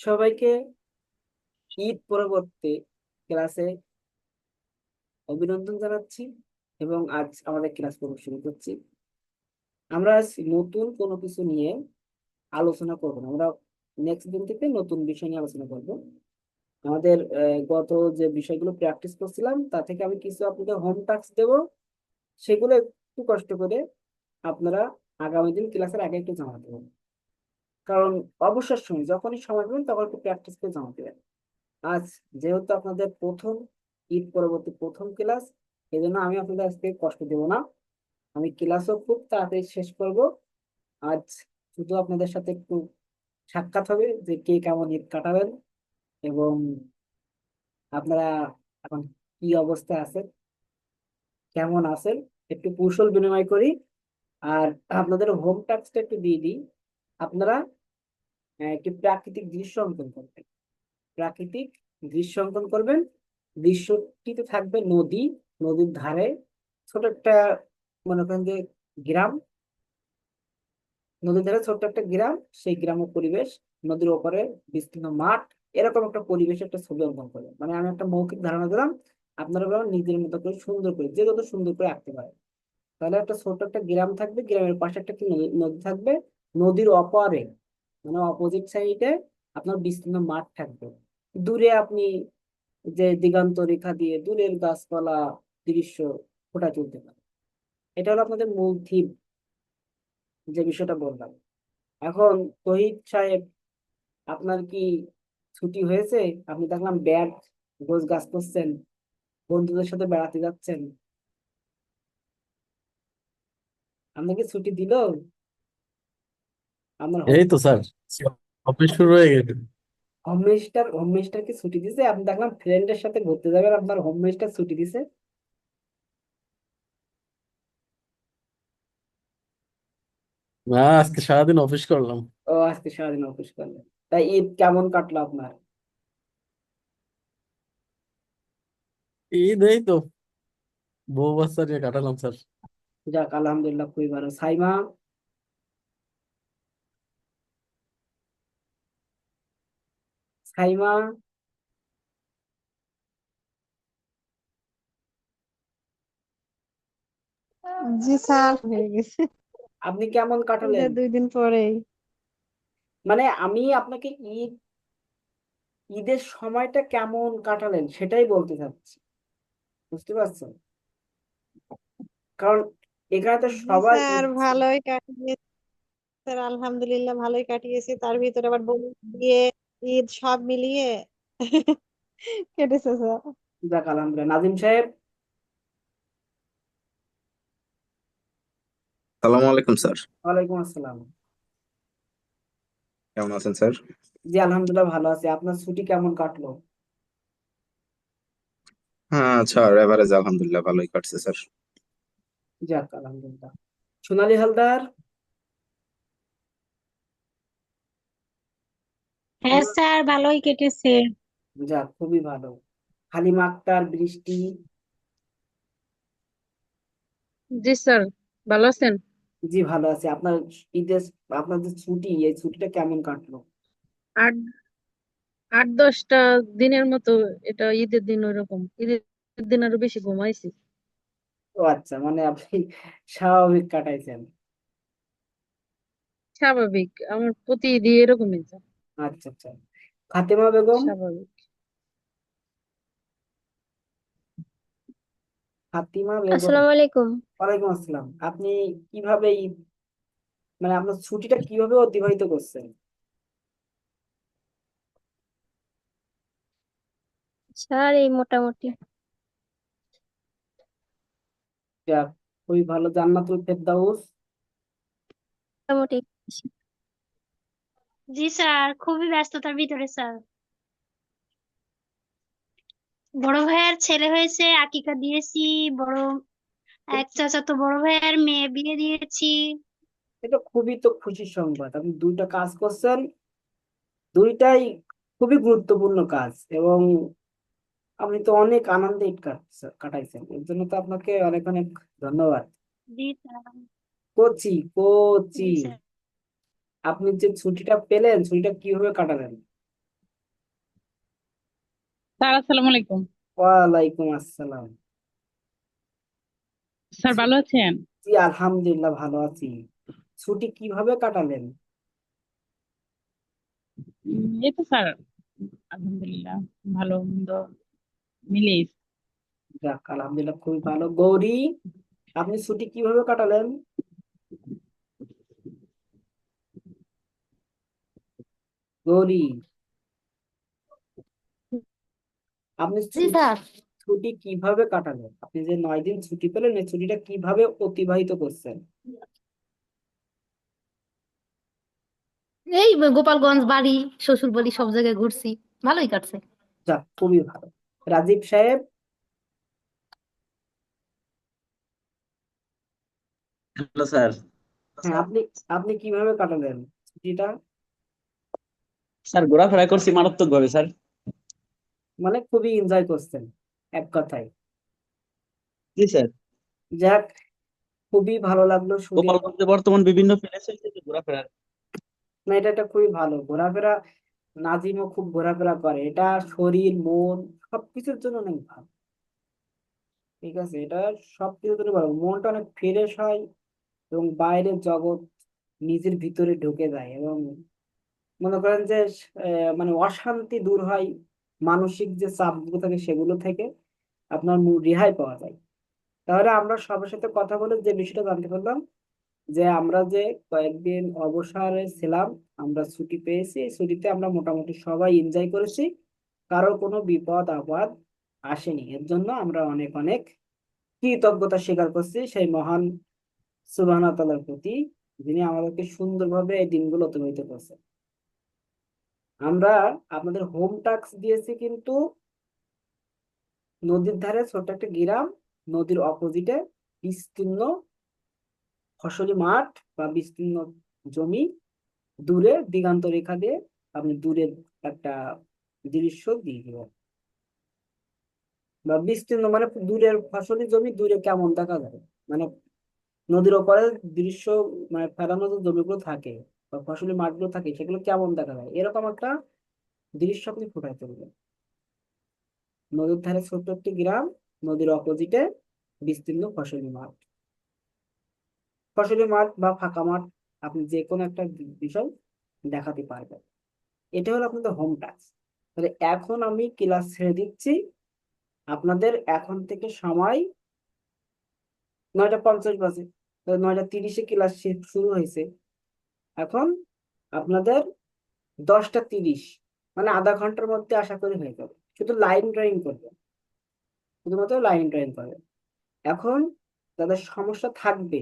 সবাইকে ঈদ পরবর্তী ক্লাসে অভিনন্দন জানাচ্ছি এবং আজ আমাদের ক্লাস পর্ব শুরু করছি। আমরা আজ নতুন কোনো কিছু নিয়ে আলোচনা করব না। আমরা নেক্সট দিন থেকে নতুন বিষয় নিয়ে আলোচনা করব। আমাদের গত যে বিষয়গুলো প্র্যাকটিস করছিলাম তা থেকে আমি কিছু আপনাদের হোম টাস্ক দেব, সেগুলো একটু কষ্ট করে আপনারা আগামী দিন ক্লাসের আগে একটু জমা দেবেন। কারণ অবসর সময় যখনই সময় পাবেন তখন একটু প্র্যাকটিস করে জমা দেবেন। আজ যেহেতু আপনাদের প্রথম ঈদ পরবর্তী প্রথম ক্লাস, এই জন্য আমি আপনাদের আজকে কষ্ট দেব না। আমি ক্লাসও খুব তাড়াতাড়ি শেষ করব। আজ শুধু আপনাদের সাথে একটু সাক্ষাৎ হবে যে কে কেমন ঈদ কাটাবেন এবং আপনারা এখন কি অবস্থায় আছেন, কেমন আছেন, একটু কৌশল বিনিময় করি। আর আপনাদের হোম টাস্কটা একটু দিয়ে দিই। আপনারা একটি প্রাকৃতিক দৃশ্য অঙ্কন করবেন। প্রাকৃতিক দৃশ্য অঙ্কন করবেন। দৃশ্যটিতে থাকবে নদী, নদীর ধারে ছোট একটা, মনে করেন যে গ্রাম, নদীর ধারে ছোট্ট একটা গ্রাম, সেই গ্রামের পরিবেশ, নদীর ওপরে বিস্তীর্ণ মাঠ, এরকম একটা পরিবেশ একটা ছবি অঙ্কন করবেন। মানে আমি একটা মৌখিক ধারণা দিলাম, আপনারা বলেন নিজের মতো করে সুন্দর করে, যে যত সুন্দর করে আঁকতে পারে। তাহলে একটা ছোট্ট একটা গ্রাম থাকবে, গ্রামের পাশে একটা কি নদী নদী থাকবে, নদীর অপরে মানে অপোজিট সাইডে আপনার বিস্তীর্ণ মাঠ থাকবে। দূরে আপনি যে দিগন্ত রেখা দিয়ে দূরের গাছপালা দৃশ্য ফুটা তুলতে পারে। এটা হলো আপনাদের মূল থিম, যে বিষয়টা বললাম। এখন তহিদ সাহেব, আপনার কি ছুটি হয়েছে? আপনি দেখলাম ব্যাগ গোছ গাছ করছেন, বন্ধুদের সাথে বেড়াতে যাচ্ছেন। আপনাকে ছুটি দিল আপনার এই তো স্যার, অফিস শুরু হয়ে গেছে। হোম মিনিস্টার কি ছুটি দিছে? আপনি দেখলাম ফ্রেন্ডের সাথে ঘুরতে যাবেন, আপনার হোম মিনিস্টার ছুটি দিছে। না, আজকে সারাদিন অফিস করলাম। ও, আজকে সারাদিন অফিস করলেন। তাই ঈদ কেমন কাটলো আপনার? ঈদ এই তো বউ বাচ্চা নিয়ে কাটালাম স্যার। যাক, আলহামদুলিল্লাহ, খুবই ভালো। সাইমা, সাইমা, জি স্যার, হয়ে গেছে। আপনি কেমন কাটালেন? ঈদের 2 দিন পরেই। মানে আমি আপনাকে ঈদের সময়টা কেমন কাটালেন সেটাই বলতে চাচ্ছি, বুঝতে পারছেন? কারণ এখানে তো জি সবার স্যার, ঈদ ছিল। ভালোই কাটিয়েছি স্যার, আলহামদুলিল্লাহ ভালোই কাটিয়েছি। তার ভিতরে আবার বউ, বিয়ে, ঈদ সব মিলিয়ে কেটেছে স্যার। যাক, আলহামদুলিল্লাহ। নাজিম সাহেব, সালামু আলাইকুম স্যার। ওয়ালাইকুম আসসালাম। কেমন আছেন স্যার? জি, আলহামদুলিল্লাহ ভালো আছি। আপনার ছুটি কেমন কাটলো? হ্যাঁ স্যার, এভারেজ আলহামদুলিল্লাহ ভালোই কাটছে স্যার। যাক, আলহামদুলিল্লাহ। সোনালী হালদার, হ্যাঁ তোমার? স্যার, ভালোই কেটেছে। যাক, খুবই ভালো। হালিমা আক্তার, বৃষ্টি? জি স্যার, ভালো আছেন? জি, ভালো আছে। আপনার ঈদের, আপনার যে ছুটি, এই ছুটিটা কেমন কাটলো? আট 8-10টা দিনের মতো। এটা ঈদের দিন ওইরকম, ঈদের দিন আরো বেশি ঘুমাইছি। ও আচ্ছা, মানে আপনি স্বাভাবিক কাটাইছেন। স্বাভাবিক, আমার প্রতি ঈদই এরকমই যায়। আচ্ছা আচ্ছা। ফাতেমা বেগম, স্বাভাবিক। ফাতিমা বেগম, আসসালামু আলাইকুম ওয়ালাইকুম আসসালাম। আপনি কিভাবে মানে আপনার ছুটিটা কিভাবে অতিবাহিত করছেন? স্যার, এই মোটামুটি। যাক, খুবই ভালো। জান্নাতুল ফেরদাউস? মোটামুটি। জি স্যার, খুবই ব্যস্ততার ভিতরে স্যার। বড় ভাইয়ার ছেলে হয়েছে, আকিকা দিয়েছি। বড় এক চাচাতো বড় ভাইয়ার মেয়ে বিয়ে দিয়েছি। এটা খুবই তো খুশির সংবাদ, আপনি দুইটা কাজ করছেন। দুইটাই খুবই গুরুত্বপূর্ণ কাজ এবং আপনি তো অনেক আনন্দে ঈদ কাটাইছেন। এর জন্য তো আপনাকে অনেক অনেক ধন্যবাদ। জি স্যার। কোচি কোচি, জি স্যার। আপনি যে ছুটিটা পেলেন, ছুটিটা কিভাবে কাটালেন? স্যার আসসালামু আলাইকুম। ওয়ালাইকুম আসসালাম। স্যার ভালো আছেন? জি আলহামদুলিল্লাহ ভালো আছি। ছুটি কিভাবে কাটালেন? এই তো স্যার আলহামদুলিল্লাহ ভালো মন্দ মিলিয়ে। যাক আলহামদুলিল্লাহ খুবই ভালো। গৌরী, আপনি ছুটি কিভাবে কাটালেন? গৌরী, আপনি জি স্যার। ছুটি কিভাবে কাটালেন? আপনি যে 9 দিন ছুটি পেলেন, এই ছুটিটা কিভাবে অতিবাহিত করছেন? এই গোপালগঞ্জ বাড়ি, শ্বশুর বাড়ি সব জায়গায় ঘুরছি, ভালোই কাটছে। যাক খুবই ভালো। রাজীব সাহেব, হ্যালো স্যার। হ্যাঁ আপনি আপনি কিভাবে কাটালেন ছুটিটা? স্যার ঘোরাফেরা করছি মারাত্মক ভাবে স্যার। মানে খুবই এনজয় করছেন এক কথায়। জি স্যার। যাক খুবই ভালো লাগলো শুনে। গোপালগঞ্জে বর্তমান বিভিন্ন প্লেস হয়েছে যে ঘোরাফেরা। না এটা একটা খুবই ভালো ঘোরাফেরা। নাজিমও খুব ঘোরাফেরা করে, এটা শরীর মন সবকিছুর জন্য অনেক ভালো। ঠিক আছে, এটা সবকিছুর জন্য ভালো, মনটা অনেক ফ্রেশ হয় এবং বাইরের জগৎ নিজের ভিতরে ঢুকে যায় এবং মনে করেন যে মানে অশান্তি দূর হয়, মানসিক যে চাপগুলো থাকে সেগুলো থেকে আপনার রেহাই পাওয়া যায়। তাহলে আমরা সবার সাথে কথা বলে যে বিষয়টা জানতে পারলাম যে আমরা যে কয়েকদিন অবসরে ছিলাম, আমরা ছুটি পেয়েছি, এই ছুটিতে আমরা মোটামুটি সবাই এনজয় করেছি, কারো কোনো বিপদ আপদ আসেনি। এর জন্য আমরা অনেক অনেক কৃতজ্ঞতা স্বীকার করছি সেই মহান সুবহানাহু ওয়া তাআলার প্রতি, যিনি আমাদেরকে সুন্দরভাবে এই দিনগুলো অতিবাহিত করছেন। আমরা আপনাদের হোম টাস্ক দিয়েছি কিন্তু নদীর ধারে ছোট একটা গ্রাম, নদীর অপোজিটে বিস্তীর্ণ ফসলি মাঠ বা বিস্তীর্ণ জমি, দূরে দিগান্ত রেখা দিয়ে আপনি দূরের একটা দৃশ্য দিয়ে দিবেন। বা বিস্তীর্ণ মানে দূরের ফসলি জমি দূরে কেমন দেখা যাবে, মানে নদীর ওপারে দৃশ্য, মানে ফেলানো যে জমিগুলো থাকে বা ফসলি মাঠগুলো থাকে সেগুলো কেমন দেখা যায় এরকম একটা দৃশ্য আপনি ফুটাই তুলবেন। নদীর ধারে ছোট্ট একটি গ্রাম, নদীর অপোজিটে বিস্তীর্ণ ফসলি মাঠ, ফসলি মাঠ বা ফাঁকা মাঠ, আপনি যে কোনো একটা বিষয় দেখাতে পারবেন। এটা হলো আপনাদের হোম টাস্ক। তাহলে এখন আমি ক্লাস ছেড়ে দিচ্ছি। আপনাদের এখন থেকে সময় 9টা 50 বাজে, 9টা 30-এ ক্লাস শুরু হয়েছে। এখন আপনাদের 10টা 30 মানে আধা ঘন্টার মধ্যে আশা করি হয়ে যাবে। শুধু লাইন ড্রয়িং করবেন, শুধুমাত্র লাইন ড্রয়িং করবেন। এখন যাদের সমস্যা থাকবে,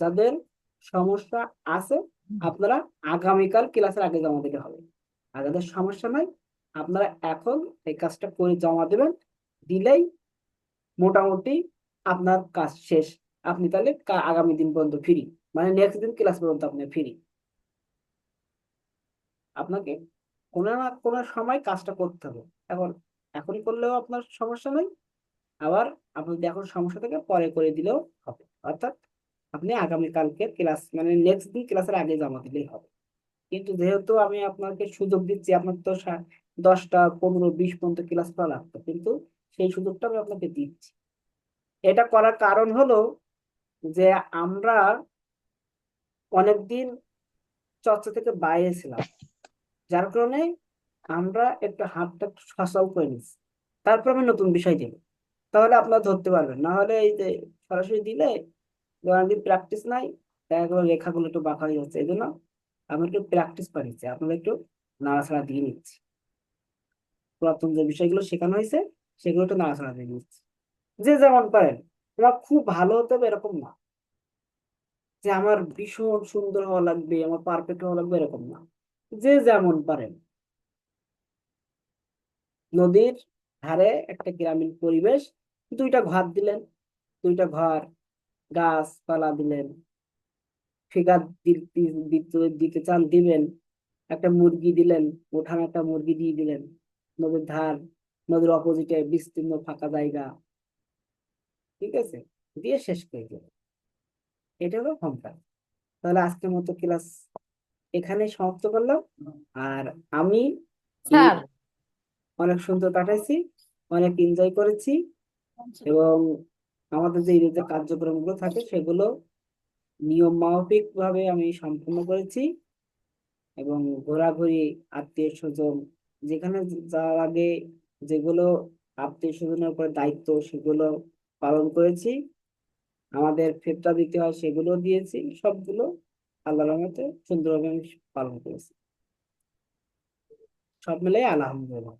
যাদের সমস্যা আছে, আপনারা আগামীকাল ক্লাসের আগে জমা দিতে হবে। আর যাদের সমস্যা নাই আপনারা এখন এই কাজটা করে জমা দেবেন, দিলেই মোটামুটি আপনার কাজ শেষ। আপনি তাহলে আগামী দিন পর্যন্ত ফ্রি, মানে নেক্সট দিন ক্লাস পর্যন্ত আপনি ফ্রি। আপনাকে কোনো না কোনো সময় কাজটা করতে হবে। এখন এখনই করলেও আপনার সমস্যা নেই, আবার আপনি যদি এখন সমস্যা থাকে পরে করে দিলেও হবে। অর্থাৎ আপনি আগামীকালকে ক্লাস মানে নেক্সট দিন ক্লাসের আগে জমা দিলেই হবে। কিন্তু যেহেতু আমি আপনাকে সুযোগ দিচ্ছি, আপনার তো 10টা 15 20 পর্যন্ত ক্লাস করা লাগতো, কিন্তু সেই সুযোগটা আমি আপনাকে দিচ্ছি। এটা করার কারণ হলো যে আমরা অনেকদিন চর্চা থেকে বাইরে ছিলাম, যার কারণে আমরা একটু হাতটা একটু সচল করে নিচ্ছি। তারপর আমি নতুন বিষয় দেবো, তাহলে আপনারা ধরতে পারবেন। না হলে এই যে সরাসরি দিলে অনেকদিন প্র্যাকটিস নাই, দেখা গেলো লেখাগুলো একটু বাঁকা হয়ে যাচ্ছে। এই জন্য আমি একটু প্র্যাকটিস করেছি, আপনারা একটু নাড়াচাড়া দিয়ে নিচ্ছি। পুরাতন যে বিষয়গুলো শেখানো হয়েছে সেগুলো একটু নাড়াচাড়া দিয়ে নিচ্ছি। যে যেমন পারেন, তোমার খুব ভালো হতে হবে এরকম না, যে আমার ভীষণ সুন্দর হওয়া লাগবে, আমার পারফেক্ট হওয়া লাগবে এরকম না। যে যেমন পারেন। নদীর ধারে একটা গ্রামীণ পরিবেশ, 2টা ঘর দিলেন, 2টা ঘর, গাছপালা দিলেন, ফিগার দিতে চান দিবেন, একটা মুরগি দিলেন, উঠানে একটা মুরগি দিয়ে দিলেন, নদীর ধার, নদীর অপোজিটে বিস্তীর্ণ ফাঁকা জায়গা, ঠিক আছে, দিয়ে শেষ করে দিলেন। এটা হলো হোম কাজ। তাহলে আজকের মতো ক্লাস এখানে সমাপ্ত করলাম। আর আমি স্যার অনেক সুন্দর কাটাইছি। অনেক এনজয় করেছি এবং আমাদের যে ঈদের যে কার্যক্রমগুলো থাকে সেগুলো নিয়ম মাফিক ভাবে আমি সম্পূর্ণ করেছি এবং ঘোরাঘুরি, আত্মীয় স্বজন যেখানে যাওয়ার আগে যেগুলো আত্মীয় স্বজনের উপরে দায়িত্ব সেগুলো পালন করেছি, আমাদের ফেতরা দিতে হয় সেগুলো দিয়েছি, সবগুলো আল্লাহর রহমতে সুন্দরভাবে আমি পালন করেছি। সব মিলে আলহামদুলিল্লাহ।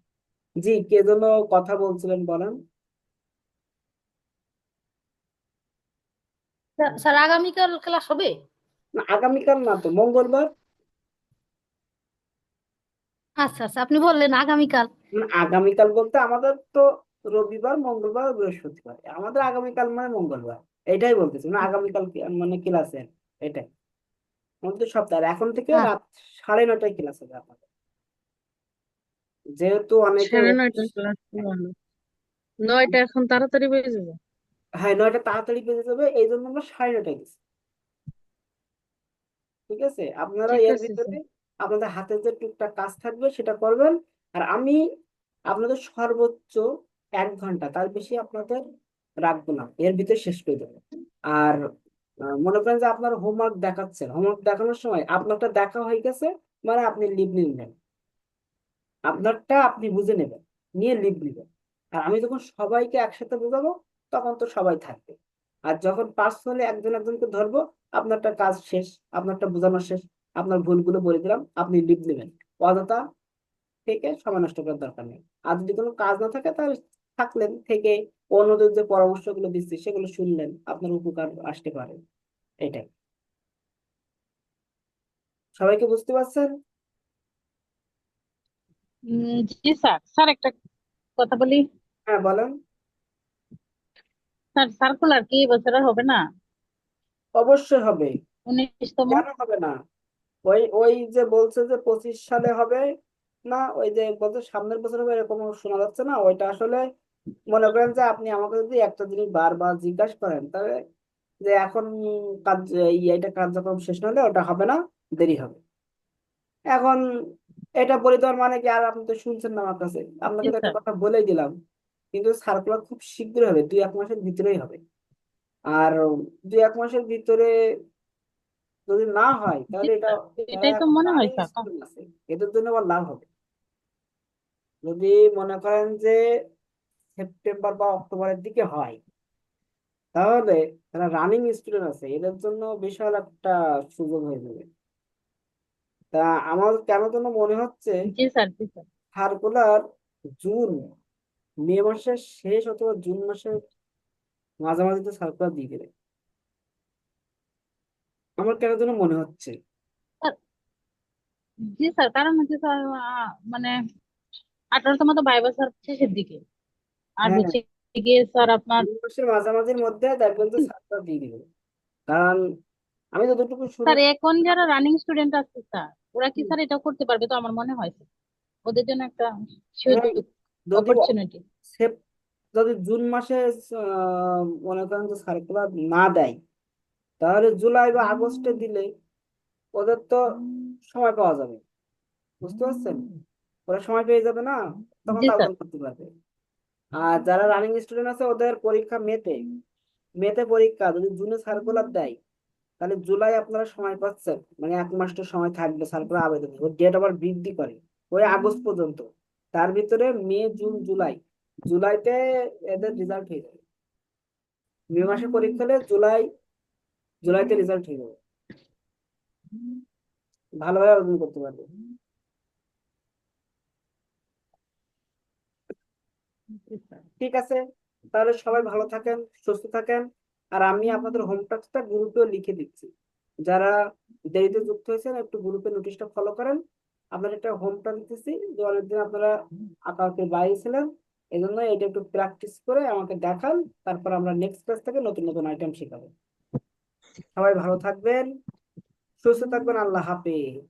জি, কে যেন কথা বলছিলেন, বলেন। স্যার আগামীকাল ক্লাস হবে? না, আগামীকাল না তো, মঙ্গলবার। আচ্ছা আচ্ছা, আপনি বললেন আগামীকাল। আগামীকাল বলতে আমাদের তো রবিবার, মঙ্গলবার, বৃহস্পতিবার, আমাদের আগামীকাল মানে মঙ্গলবার, এটাই বলতেছি না, আগামীকাল মানে ক্লাসের এটাই আমাদের সপ্তাহে এখন থেকে হ্যাঁ, রাত 9:30টায় ক্লাস হবে আপনাদের, যেহেতু অনেকে 9:30 ক্লাস ভালো। 9টা এখন তাড়াতাড়ি বেজে যাবে। হ্যাঁ, 9টা তাড়াতাড়ি বেজে যাবে, এই জন্য আমরা 9:30টায় গেছি। ঠিক আছে, আপনারা ঠিক এর আছে ভিতরে স্যার। আপনাদের হাতে যে টুকটাক কাজ থাকবে সেটা করবেন, আর আমি আপনাদের সর্বোচ্চ 1 ঘন্টা, তার বেশি আপনাদের রাখবো না, এর ভিতরে শেষ করে দেবো। আর মনে করেন যে আপনার হোমওয়ার্ক দেখাচ্ছেন, হোমওয়ার্ক দেখানোর সময় আপনারটা দেখা হয়ে গেছে মানে আপনি লিভ নিলেন, আপনারটা আপনি বুঝে নেবেন, নিয়ে লিভ নেবেন। আর আমি যখন সবাইকে একসাথে বোঝাবো তখন তো সবাই থাকবে, আর যখন পার্সোনালি একজন একজনকে ধরবো, আপনারটা কাজ শেষ, আপনারটা বোঝানো শেষ, আপনার ভুলগুলো বলে দিলাম, আপনি লিভ নেবেন। অযথা থেকে সময় নষ্ট করার দরকার নেই। আর যদি কোনো কাজ না থাকে তাহলে থাকলেন, থেকে অন্যদের যে পরামর্শগুলো দিচ্ছি সেগুলো শুনলেন, আপনার উপকার আসতে পারে। এটাই। সবাইকে বুঝতে পারছেন? জি স্যার। স্যার একটা কথা বলি। হ্যাঁ, বলেন। স্যার সার্কুলার কি এবছর আর হবে না? অবশ্যই হবে, 19তম। কেন হবে না? ওই ওই যে বলছে যে 25 সালে হবে না, ওই যে বলছে সামনের বছর হবে, এরকম শোনা যাচ্ছে না, ওইটা আসলে মনে করেন যে আপনি আমাকে যদি একটা জিনিস বারবার জিজ্ঞাসা করেন তবে যে এখন কাজ এটা কার্যক্রম শেষ না হলে ওটা হবে না, দেরি হবে। এখন এটা বলে দেওয়ার মানে কি, আর আপনি তো শুনছেন না আমার কাছে, আপনাকে জি তো একটা স্যার। কথা বলেই দিলাম, কিন্তু সার্কুলার খুব শীঘ্রই হবে, 2-1 মাসের ভিতরেই হবে। আর 2-1 মাসের ভিতরে যদি না হয় জি তাহলে এটা স্যার, যারা এটাই তো এখন মনে হয় রানিং স্যার। স্টুডেন্ট আছে এদের জন্য আবার লাভ হবে। যদি মনে করেন যে সেপ্টেম্বর বা অক্টোবরের দিকে হয়, তাহলে যারা রানিং স্টুডেন্ট আছে এদের জন্য বিশাল একটা সুযোগ হয়ে যাবে। তা আমার কেন যেন মনে হচ্ছে জি স্যার। জি স্যার। সার্কুলার জুন, মে মাসের শেষ অথবা জুন মাসের মাঝামাঝি তো সার্কুলার দিয়ে দেবে, আমার কেন যেন মনে হচ্ছে। স্যার, জি স্যার, কারণ হচ্ছে স্যার মানে 18তম তো ভাইবা স্যার শেষের দিকে। আর হ্যাঁ, হচ্ছে গিয়ে স্যার আপনার জুন মাসের মাঝামাঝির মধ্যে দেখবেন যে সার্কুলার দিয়ে দিবে, কারণ আমি যতটুকু স্যার শুনেছি। এখন যারা রানিং স্টুডেন্ট আছে স্যার, ওরা কি স্যার এটা করতে পারবে? তো আমার মনে হয় স্যার ওদের জন্য একটা হ্যাঁ, সুযোগ, যদি অপরচুনিটি। সেপ যদি জুন মাসে মনে করেন যে সার্কুলার না দেয়, তাহলে জুলাই বা আগস্টে দিলে ওদের তো সময় পাওয়া যাবে, বুঝতে পারছেন? ওরা সময় পেয়ে যাবে না, তখন জি তো স্যার। আবেদন করতে পারবে। আর যারা রানিং স্টুডেন্ট আছে ওদের পরীক্ষা মেতে, মেতে পরীক্ষা যদি জুনে সার্কুলার দেয়, তাহলে জুলাই আপনারা সময় পাচ্ছেন, মানে 1 মাস তো সময় থাকবে সার্কুলার আবেদনে, ওই ডেট আবার বৃদ্ধি করে ওই আগস্ট পর্যন্ত, তার ভিতরে মে, জুন, জুলাই, জুলাইতে এদের রেজাল্ট হয়ে যাবে। মে মাসে পরীক্ষা হলে জুলাইতে রেজাল্ট হয়ে যাবে, ভালোভাবে আবেদন করতে পারবে। জি স্যার। ঠিক আছে, তাহলে সবাই ভালো থাকেন, সুস্থ থাকেন। আর আমি আপনাদের হোম টাস্কটা গ্রুপেও লিখে দিচ্ছি, যারা দেরিতে যুক্ত হয়েছেন একটু গ্রুপে নোটিশটা ফলো করেন। আপনার একটা হোম টাস্ক দিচ্ছি যে অনেকদিন আপনারা আঁকাআঁকির বাইরে ছিলেন, এই জন্য এটা একটু প্র্যাকটিস করে আমাকে দেখান, তারপর আমরা নেক্সট ক্লাস থেকে নতুন নতুন আইটেম শেখাবো। সবাই ভালো থাকবেন, সুস্থ থাকবেন, আল্লাহ হাফেজ।